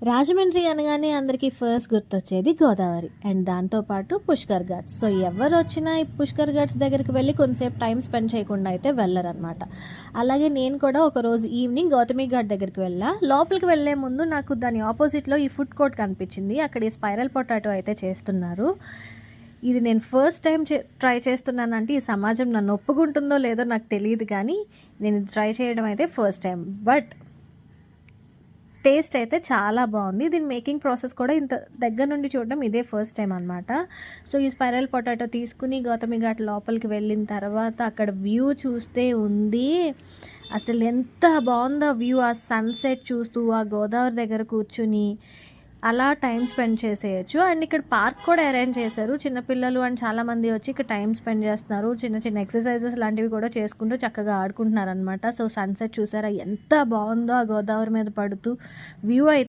రాజమండ్రి అనగానే అందరికీ ఫస్ట్ గుర్తొచ్చేది గోదావరి అండ్ దాంతోపాటు పుష్కర్ ఘాట్స్. సో ఎవరు వచ్చినా ఈ పుష్కర్ ఘాట్స్ దగ్గరికి వెళ్ళి కొంతసేపు టైం స్పెండ్ చేయకుండా అయితే వెళ్ళరనమాట. అలాగే నేను కూడా ఒకరోజు ఈవినింగ్ గౌతమి ఘాట్ దగ్గరికి వెళ్ళా. లోపలికి వెళ్ళే ముందు నాకు దాని ఆపోజిట్లో ఈ ఫుడ్ కోర్ట్ కనిపించింది. అక్కడ ఈ స్పైరల్ పొటాటో అయితే చేస్తున్నారు. ఇది నేను ఫస్ట్ టైం ట్రై చేస్తున్నానంటే ఈ సమాజం నన్ను ఒప్పుకుంటుందో లేదో నాకు తెలియదు, కానీ నేను ట్రై చేయడం అయితే ఫస్ట్ టైం. బట్ టేస్ట్ అయితే చాలా బాగుంది. దీని మేకింగ్ ప్రాసెస్ కూడా ఇంత దగ్గర నుండి చూడడం ఇదే ఫస్ట్ టైం అనమాట. సో ఈ స్పైరల్ పొటాటో తీసుకుని గౌతమి ఘాట్ లోపలికి వెళ్ళిన తర్వాత అక్కడ వ్యూ చూస్తే ఉంది, అసలు ఎంత బాగుందో వ్యూ. ఆ సన్సెట్ చూస్తూ ఆ గోదావరి దగ్గర కూర్చుని అలా టైం స్పెండ్ చేసేయచ్చు. అండ్ ఇక్కడ పార్క్ కూడా అరేంజ్ చేశారు. చిన్నపిల్లలు అండ్ చాలామంది వచ్చి ఇక్కడ టైం స్పెండ్ చేస్తున్నారు. చిన్న చిన్న ఎక్సర్సైజెస్ లాంటివి కూడా చేసుకుంటూ చక్కగా ఆడుకుంటున్నారు అనమాట. సో సన్సెట్ చూసారా ఎంత బాగుందో, ఆ గోదావరి మీద పడుతూ వ్యూ అయితే